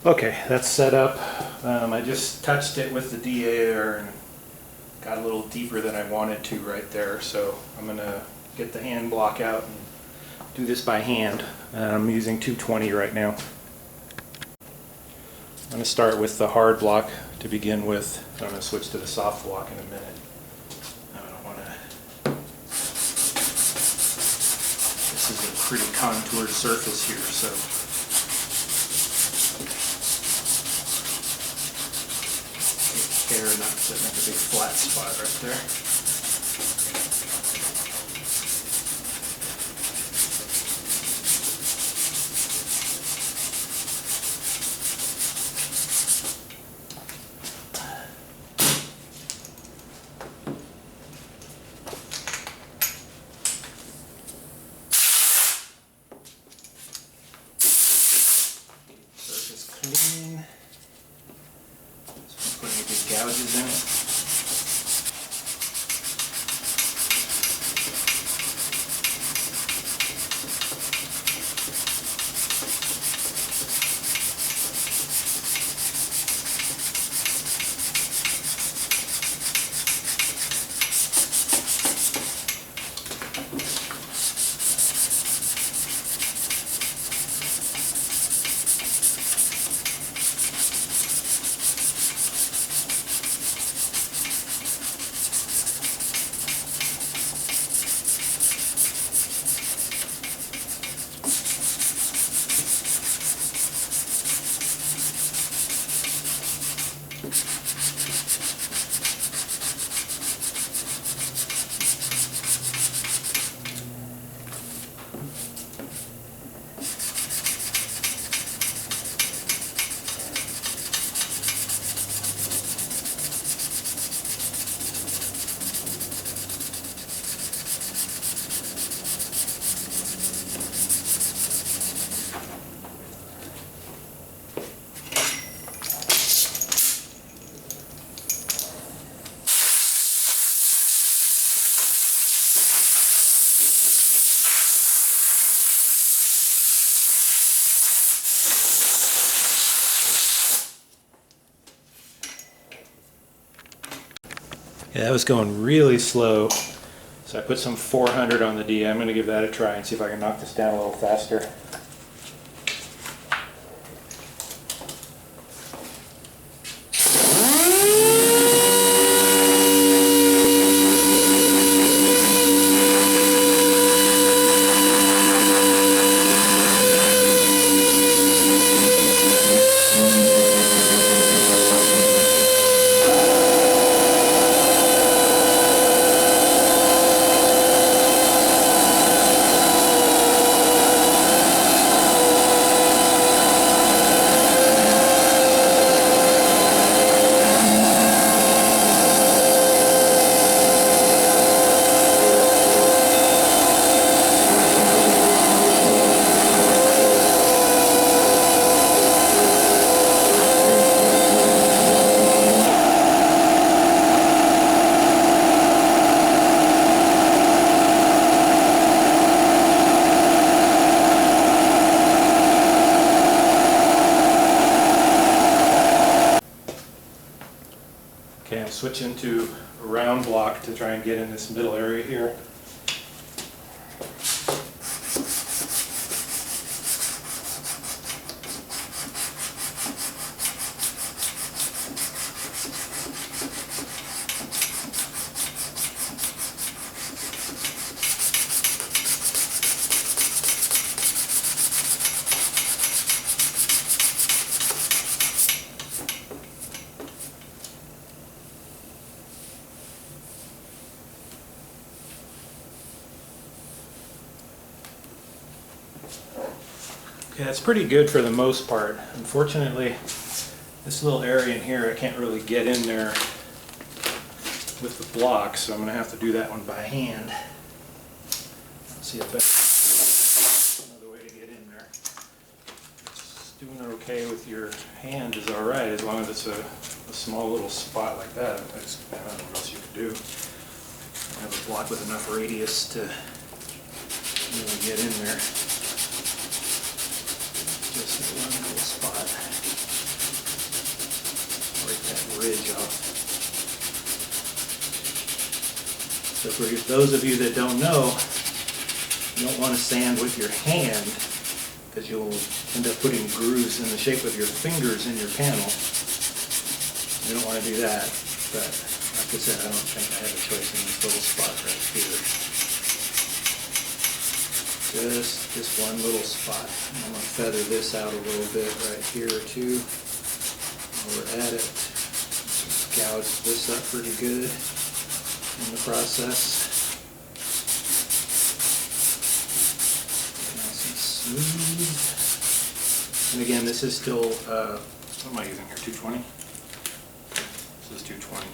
Okay, that's set up. I just touched it with the DAR and got a little deeper than I wanted to right there, so I'm going to get the hand block out and do this by hand. I'm using 220 right now. I'm going to start with the hard block to begin with. I'm going to switch to the soft block in a minute. I don't want to... This is a pretty contoured surface here, so... Take care not to make a big flat spot right there. Surface clean. Just put any big gouges in it. Yeah, that was going really slow, so I put some 400 on the D. I'm going to give that a try and see if I can knock this down a little faster. Okay, I'm switching to a round block to try and get in this middle area here. Okay, that's pretty good for the most part. Unfortunately, this little area in here, I can't really get in there with the block, so I'm going to have to do that one by hand. Let's see if that's another way to get in there. Just doing it okay with your hand is alright, as long as it's a small little spot like that. I don't know what else you can do. I have a block with enough radius to really get in there. Just one little spot. ridge off. So for those of you that don't know, you don't want to sand with your hand because you'll end up putting grooves in the shape of your fingers in your panel. You don't want to do that, but like I said, I don't think I have a choice in this little spot right here. Just this one little spot. I'm going to feather this out a little bit right here too. While we're at it, just gouge this up pretty good in the process. Nice and smooth. And again, this is still, what am I using here, 220? This is 220.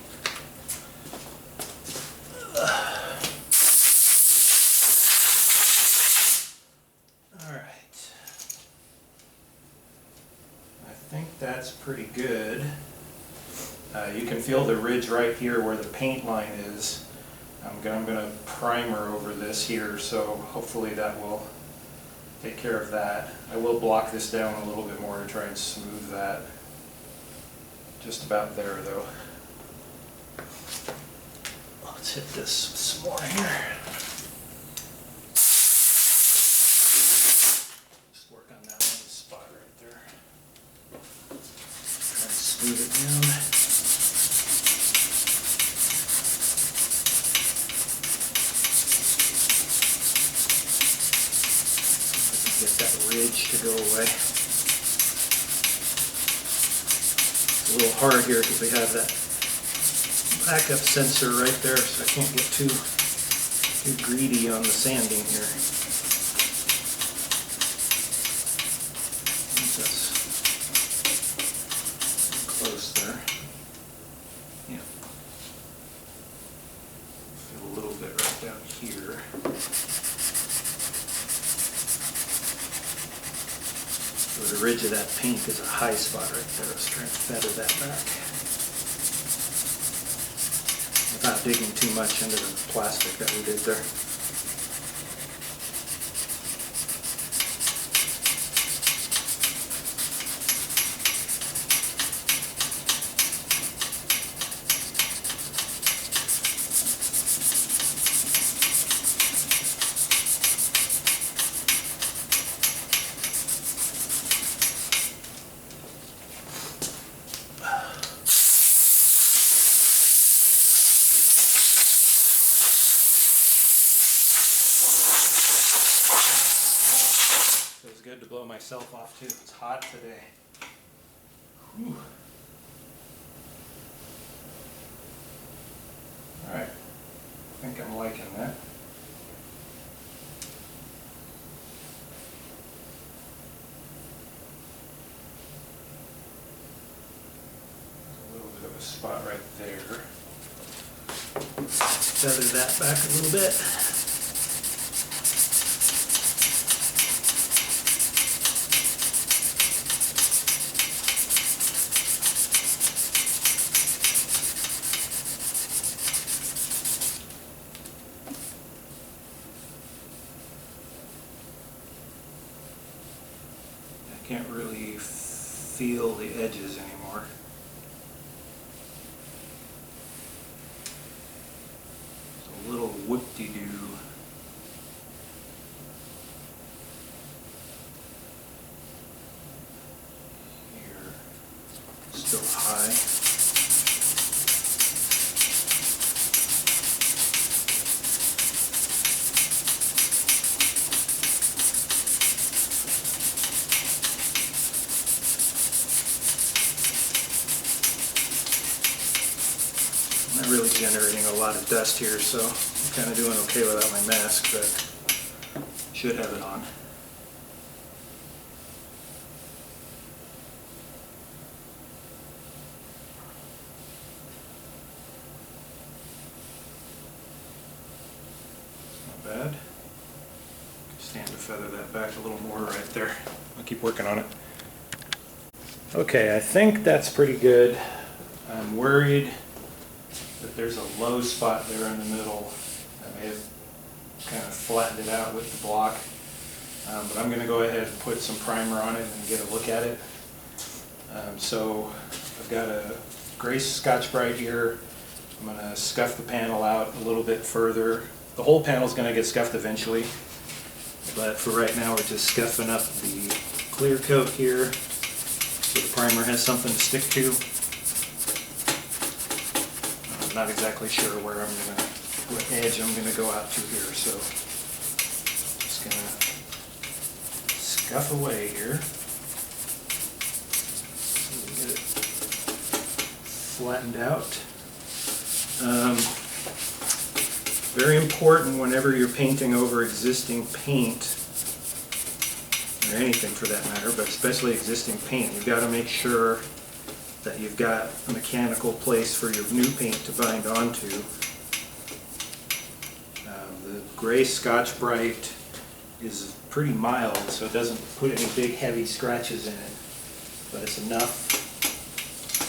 Alright. I think that's pretty good. You can feel the ridge right here where the paint line is. I'm going to primer over this here, so hopefully that will take care of that. I will block this down a little bit more to try and smooth that. Just about there though. Let's hit this some more here. Just work on that one spot right there. Try and smooth it down. Get that ridge to go away. It's a little hard here because we have that backup sensor right there, so I can't get too greedy on the sanding here. That's close there. Yeah. Feel a little bit right down here. So the ridge of that paint is a high spot right there. Let's try and feather that back without digging too much into the plastic that we did there. Feels good to blow myself off too. It's hot today. Whew. Alright, I think I'm liking that. A little bit of a spot right there. Feather that back a little bit. Can't really feel the edges anymore. It's a little whoop-de-doo. Here, still high. I'm not really generating a lot of dust here, so I'm kind of doing okay without my mask, but should have it on. Not bad. Stand to feather that back a little more right there. I'll keep working on it. Okay, I think that's pretty good. I'm worried that there's a low spot there in the middle. I may have kind of flattened it out with the block, but I'm going to go ahead and put some primer on it and get a look at it. So I've got a gray Scotch-Brite here. I'm going to scuff the panel out a little bit further. The whole panel is going to get scuffed eventually, but for right now we're just scuffing up the clear coat here so the primer has something to stick to. I'm not exactly sure what edge I'm going to go out to here, so just going to scuff away here. Get it flattened out. Very important whenever you're painting over existing paint, or anything for that matter, but especially existing paint, you've got to make sure that you've got a mechanical place for your new paint to bind onto. The gray Scotch-Brite is pretty mild, so it doesn't put any big heavy scratches in it, but it's enough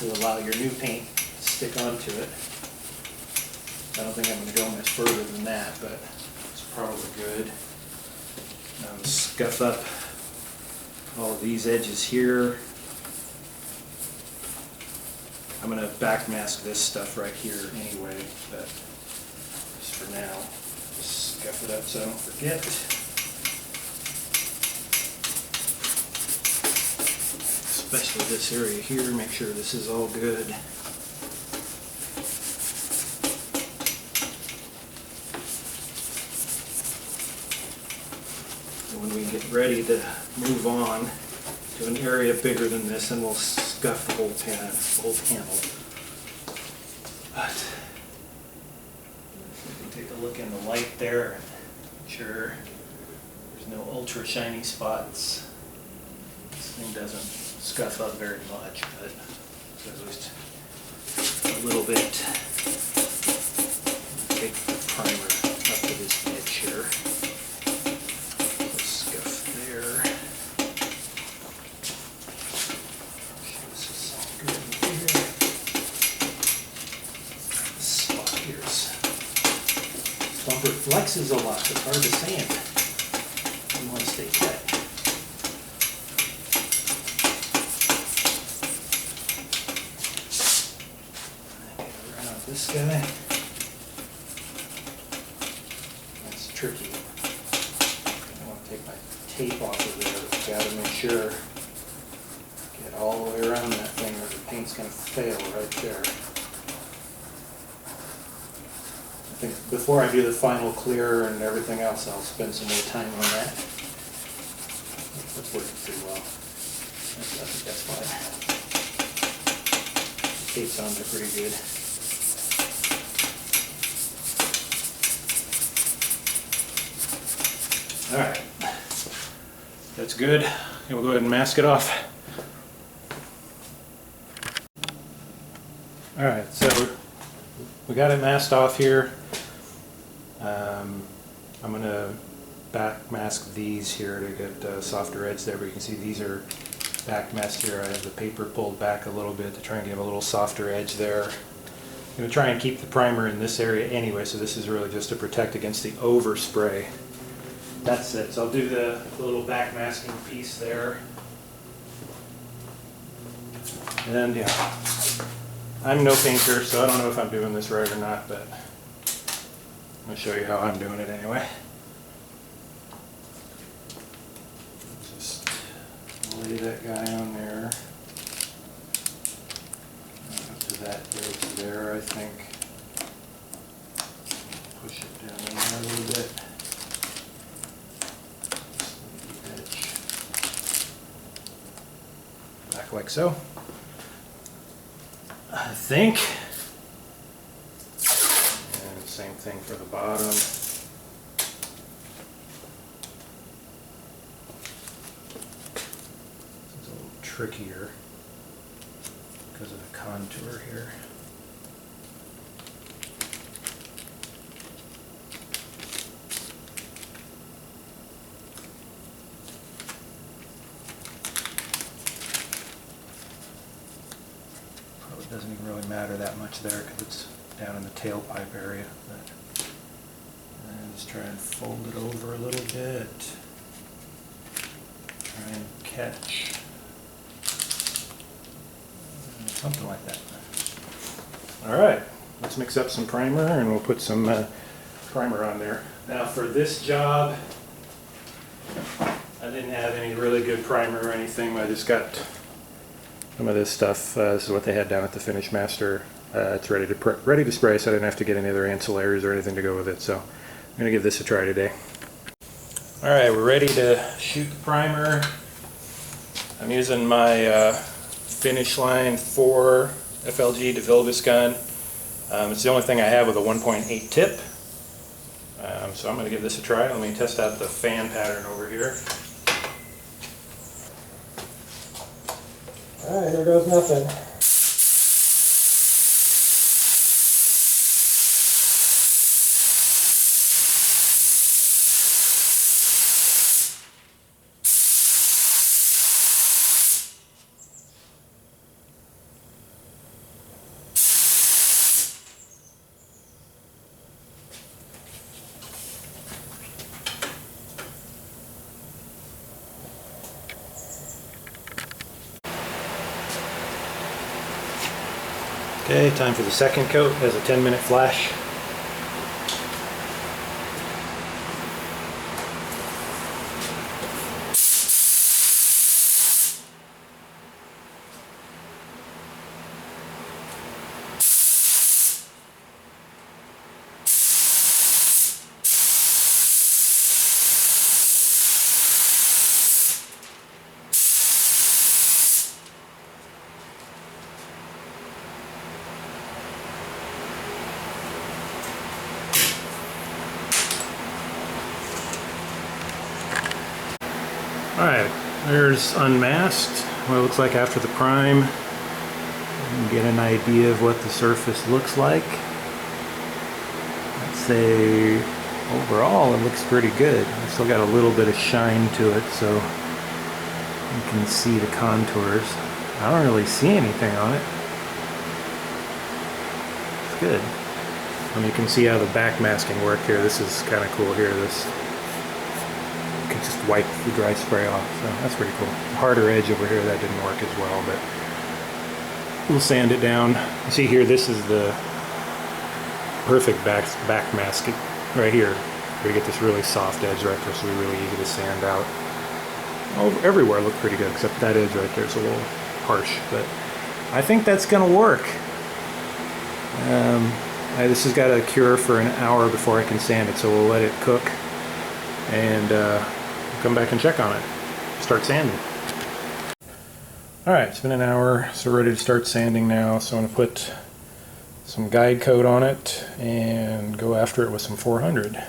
to allow your new paint to stick onto it. I don't think I'm going to go much further than that, but it's probably good. Scuff up all of these edges here. I'm going to backmask this stuff right here anyway, but just for now, just scuff it up so I don't forget. Especially this area here, make sure this is all good. When we get ready to move on to an area bigger than this, and we'll scuff the whole panel. But we can take a look in the light there and make sure there's no ultra shiny spots. This thing doesn't scuff up very much, but just a little bit. Take the primer up to this edge here. Bumper flexes a lot, it's hard to sand. You want to stay tight. Get around this guy. That's tricky. I want to take my tape off of there. Got to make sure. Get all the way around that thing or the paint's going to fail right there. I think before I do the final clear and everything else, I'll spend some more time on that. That's working pretty well. I think that's fine. The tape's on there pretty good. Alright. That's good. And we'll go ahead and mask it off. Alright, so we got it masked off here. I'm going to back mask these here to get a softer edge there, but you can see these are back masked here. I have the paper pulled back a little bit to try and give a little softer edge there. I'm going to try and keep the primer in this area anyway, so this is really just to protect against the overspray. That's it. So I'll do the little back masking piece there. And yeah, I'm no painter, so I don't know if I'm doing this right or not, but I'm going to show you how I'm doing it anyway. Just lay that guy on there. Up to that edge there, I think. Push it down in there a little bit. Edge. Back like so. I think. And same thing for the bottom. It's a little trickier because of the contour here. Doesn't even really matter that much there because it's down in the tailpipe area. But just try and fold it over a little bit. Try and catch something like that. Alright, let's mix up some primer and we'll put some primer on there. Now for this job, I didn't have any really good primer or anything. I just got some of this stuff. This is what they had down at the Finish Master. It's ready to spray, so I didn't have to get any other ancillaries or anything to go with it. So I'm going to give this a try today. Alright, we're ready to shoot the primer. I'm using my Finish Line 4 FLG DeVilbiss gun. It's the only thing I have with a 1.8 tip. So I'm going to give this a try. Let me test out the fan pattern over here. Alright, here goes nothing. Okay, time for the second coat. Has a 10-minute flash. Alright, there's unmasked, what it looks like after the prime. You can get an idea of what the surface looks like. I'd say overall it looks pretty good. It's still got a little bit of shine to it, so you can see the contours. I don't really see anything on it. It's good. And you can see how the back masking worked here. This is kind of cool here. This can just wipe the dry spray off, so that's pretty cool. The harder edge over here, that didn't work as well, but we'll sand it down. You see here, this is the perfect back mask right here, where you get this really soft edge right there, so it's really easy to sand out. Everywhere looked pretty good, except that edge right there is a little harsh, but I think that's going to work. This has got to cure for an hour before I can sand it, so we'll let it cook and come back and check on it. Start sanding. Alright, it's been an hour, so we're ready to start sanding now. So I'm going to put some guide coat on it and go after it with some 400.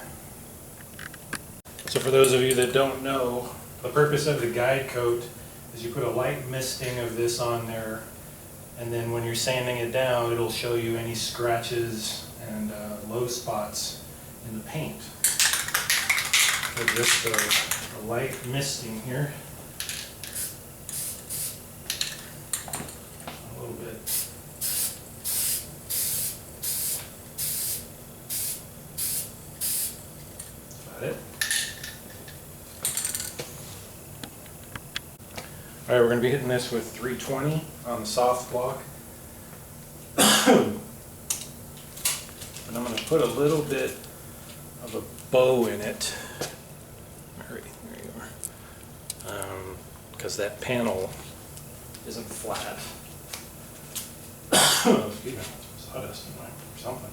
So for those of you that don't know, the purpose of the guide coat is you put a light misting of this on there, and then when you're sanding it down, it'll show you any scratches and low spots in the paint. So just a light misting here. A little bit. That's about it. Alright, we're going to be hitting this with 320 on the soft block. And I'm going to put a little bit of a bow in it. There you are. Because that panel isn't flat. Excuse me, sawdust in there or something.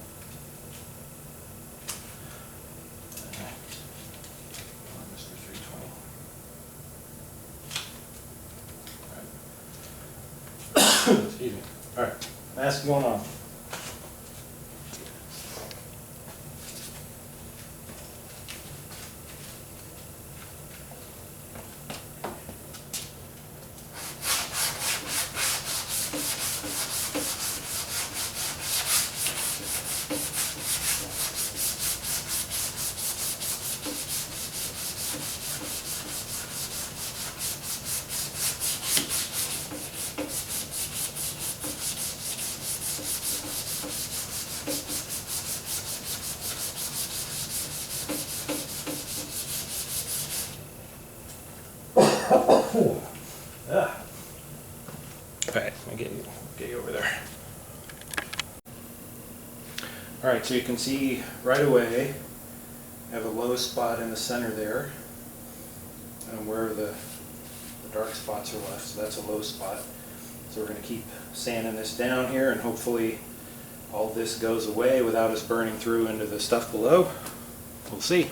Mr. 320. Alright. Excuse me. Alright, mask going on. Alright, let me get you over there. Alright, so you can see right away I have a low spot in the center there, and where the dark spots are left, so that's a low spot. So we're going to keep sanding this down here, and hopefully all this goes away without us burning through into the stuff below. We'll see.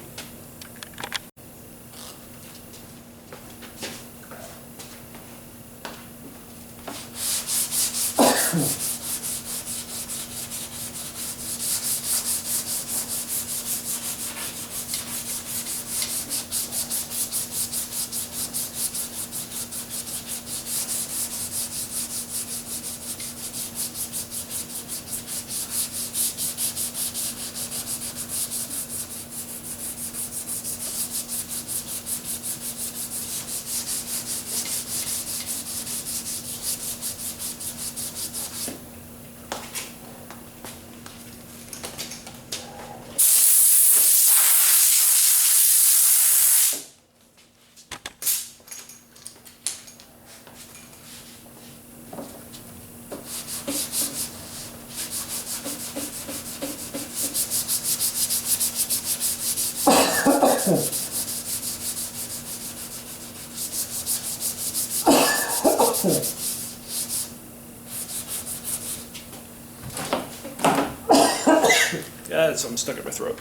God, something stuck in my throat.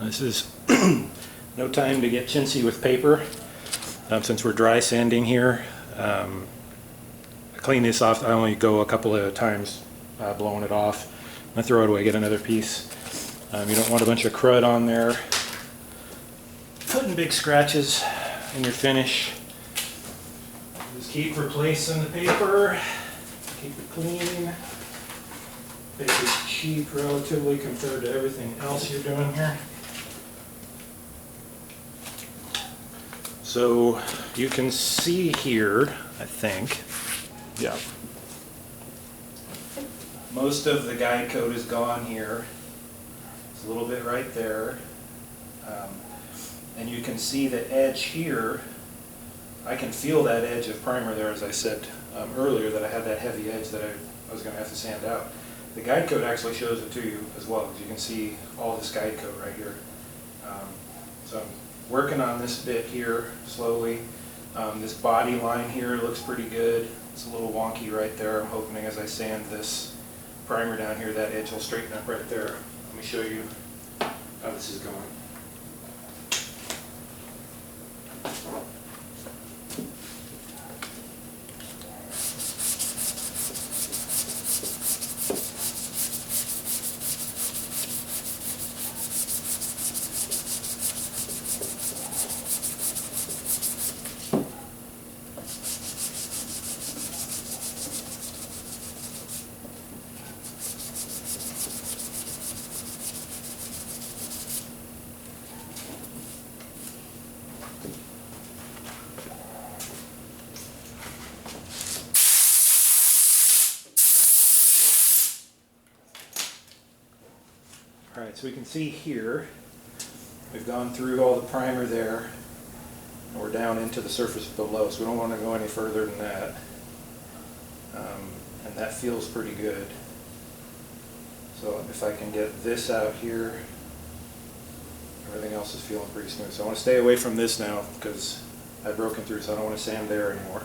This is no time to get chintzy with paper. Since we're dry sanding here, I clean this off. I only go a couple of times blowing it off. I throw it away, get another piece. You don't want a bunch of crud on there. Putting big scratches in your finish. Just keep replacing the paper. Keep it clean. Paper's cheap relatively compared to everything else you're doing here. So you can see here, I think, yeah, most of the guide coat is gone here. It's a little bit right there. And you can see the edge here. I can feel that edge of primer there, as I said earlier, that I had that heavy edge that I was going to have to sand out. The guide coat actually shows it to you as well, because you can see all this guide coat right here. So I'm working on this bit here slowly. This body line here looks pretty good. It's a little wonky right there. I'm hoping as I sand this primer down here, that edge will straighten up right there. Let me show you how this is going. Alright, so we can see here, we've gone through all the primer there, and we're down into the surface below, so we don't want to go any further than that. And that feels pretty good. So if I can get this out here, everything else is feeling pretty smooth. So I want to stay away from this now, because I've broken through, so I don't want to sand there anymore.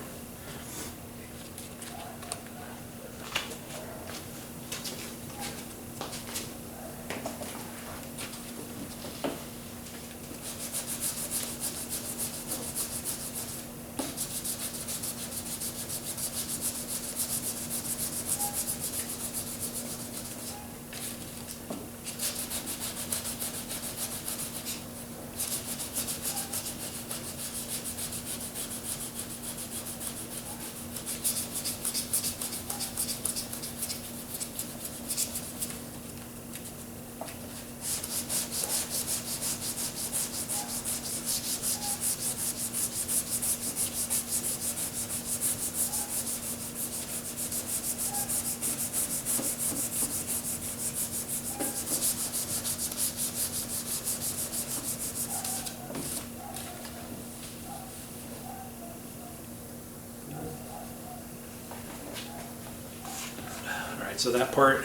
Alright, so that part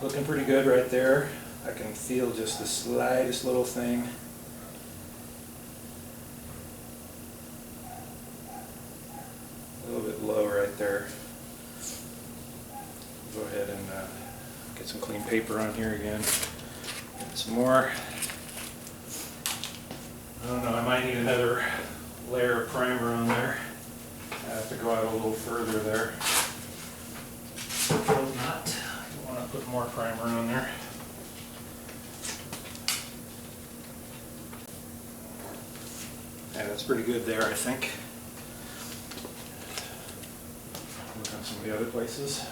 looking pretty good right there. I can feel just the slightest little thing. A little bit low right there. Go ahead and get some clean paper on here again. Get some more. I don't know, I might need another layer of primer on there. I have to go out a little further there. Hope not. I want to put more primer on there. Yeah, that's pretty good there, I think. Look on some of the other places.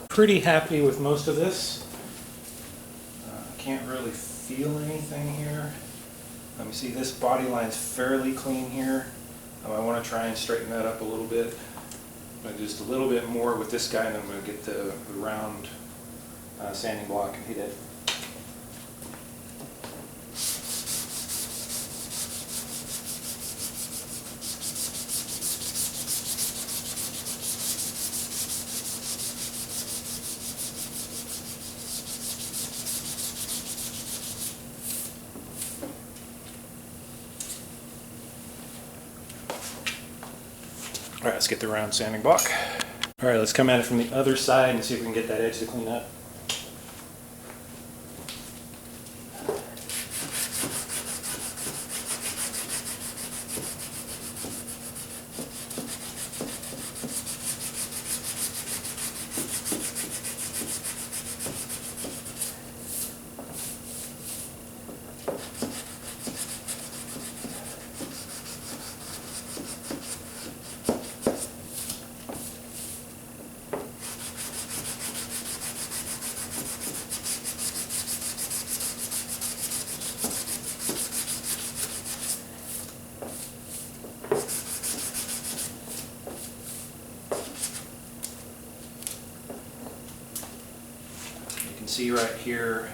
Pretty happy with most of this. Can't really feel anything here. Let me see, this body line's fairly clean here. I want to try and straighten that up a little bit. Just a little bit more with this guy, and I'm going to get the round sanding block and hit it. All right, let's get the round sanding block. All right, let's come at it from the other side and see if we can get that edge to clean up. See right here,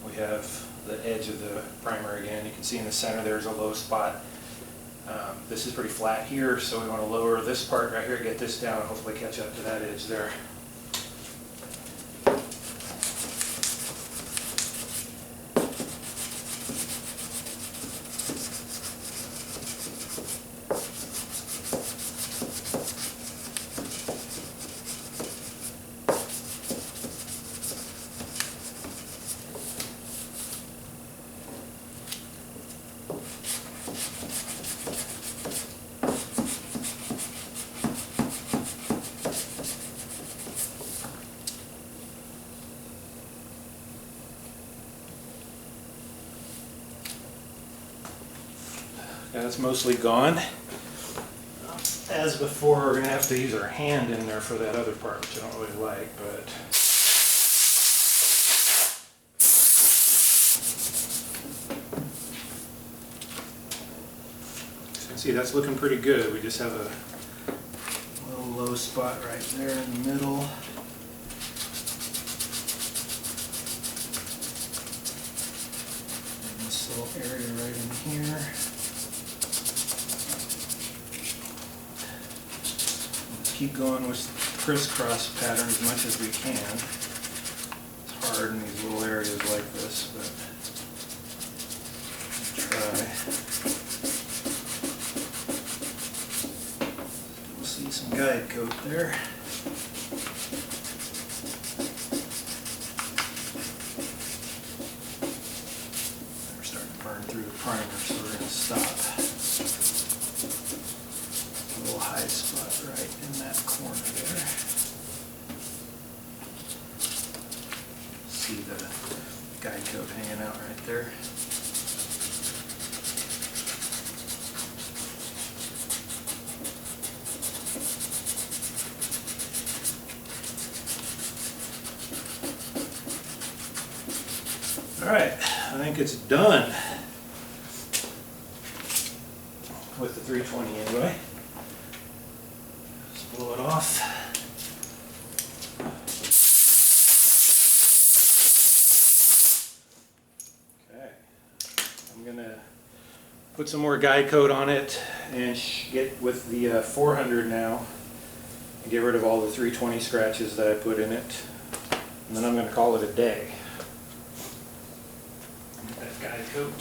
we have the edge of the primer again. You can see in the center there's a low spot. This is pretty flat here, so we want to lower this part right here, get this down, and hopefully catch up to that edge there. Yeah, that's mostly gone. As before, we're going to have to use our hand in there for that other part, which I don't really like, but... As you can see, that's looking pretty good. We just have a little low spot right there in the middle. And this little area right in here. Keep going with crisscross pattern as much as we can. It's hard in these little areas like this, but try. coat there. We're starting to burn through the primer, so we're going to stop. A little high spot right in that corner there. See the guide coat hanging out right there. Alright, I think it's done with the 320 anyway. Just blow it off. Okay, I'm going to put some more guide coat on it and get with the 400 now and get rid of all the 320 scratches that I put in it. And then I'm going to call it a day. Guide coat.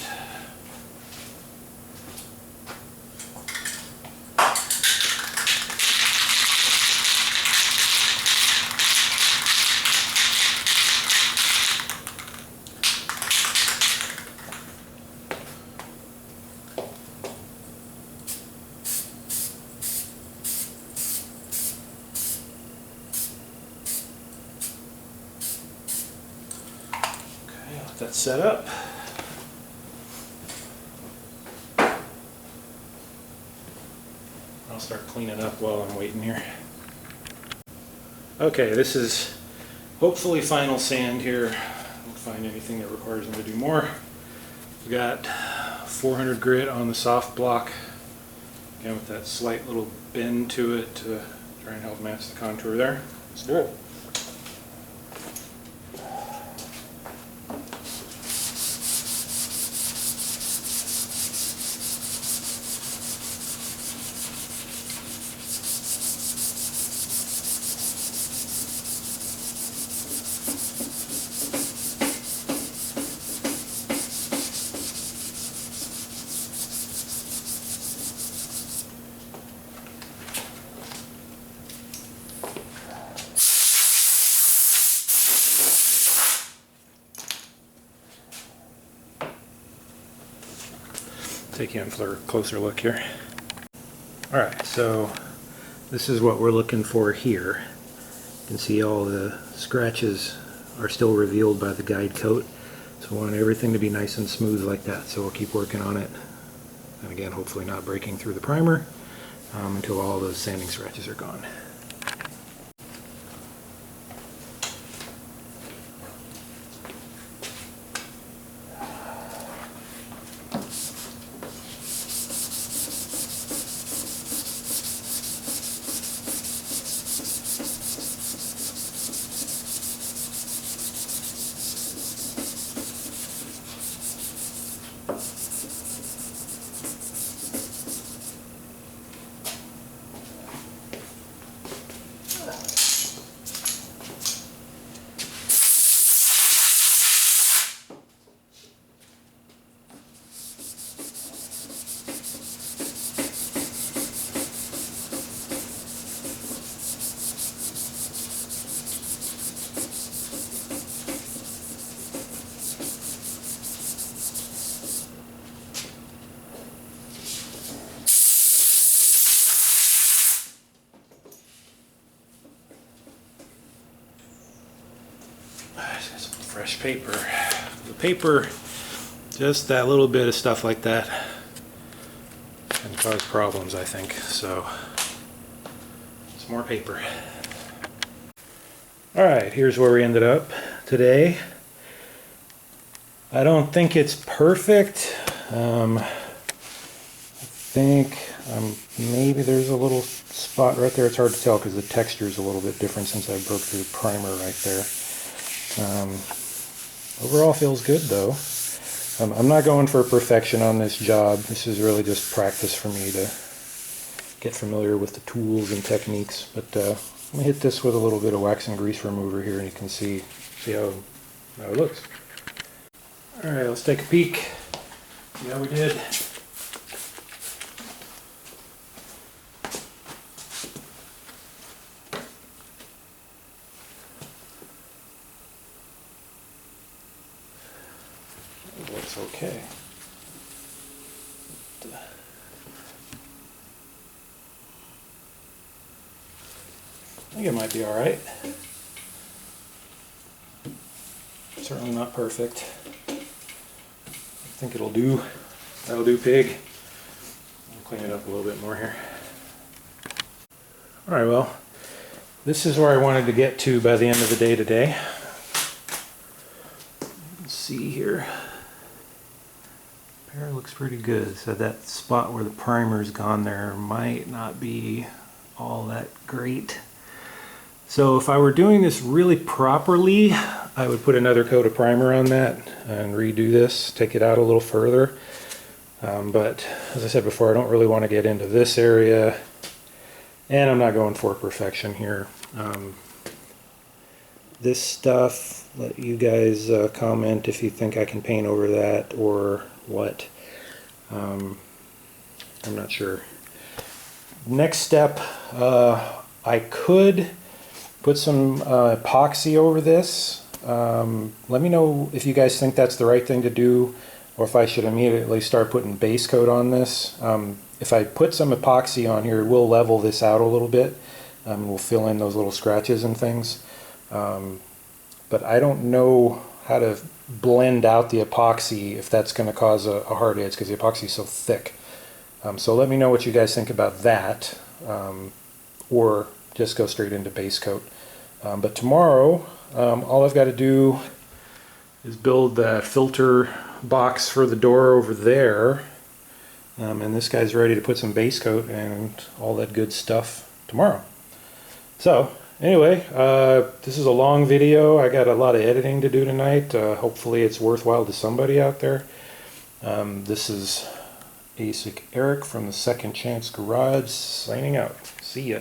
Okay, let that set up. I'll start cleaning up while I'm waiting here. Okay, this is hopefully final sand here. I don't find anything that requires them to do more. We got 400 grit on the soft block, again with that slight little bend to it to try and help match the contour there. Let's do it. Take you in for a closer look here. Alright, so this is what we're looking for here. You can see all the scratches are still revealed by the guide coat. So we want everything to be nice and smooth like that, so we'll keep working on it. And again, hopefully not breaking through the primer until all those sanding scratches are gone. Fresh paper. The paper, just that little bit of stuff like that can cause problems, I think. So, some more paper. Alright, here's where we ended up today. I don't think it's perfect. I think maybe there's a little spot right there. It's hard to tell because the texture is a little bit different since I broke through the primer right there. Overall feels good though. I'm not going for perfection on this job. This is really just practice for me to get familiar with the tools and techniques. But I'm going to hit this with a little bit of wax and grease remover here and you can see how it looks. Alright, let's take a peek. See how we did. okay. I think it might be alright. Certainly not perfect. I think it'll do. That'll do, pig. I'll clean it up a little bit more here. Alright, well, this is where I wanted to get to by the end of the day today. Let's see here. Pear looks pretty good. So that spot where the primer's gone there might not be all that great. So if I were doing this really properly, I would put another coat of primer on that and redo this, take it out a little further. But as I said before, I don't really want to get into this area, and I'm not going for perfection here. This stuff, let you guys comment if you think I can paint over that or what. I'm not sure. Next step, I could put some epoxy over this. Let me know if you guys think that's the right thing to do, or if I should immediately start putting base coat on this. If I put some epoxy on here, we'll level this out a little bit. We'll fill in those little scratches and things. But I don't know how to blend out the epoxy if that's going to cause a hard edge, because the epoxy is so thick. So let me know what you guys think about that, or just go straight into base coat. But tomorrow, all I've got to do is build that filter box for the door over there, and this guy's ready to put some base coat and all that good stuff tomorrow. So anyway, this is a long video. I got a lot of editing to do tonight. Hopefully it's worthwhile to somebody out there. This is ASIC Eric from the Second Chance Garage signing out. See ya.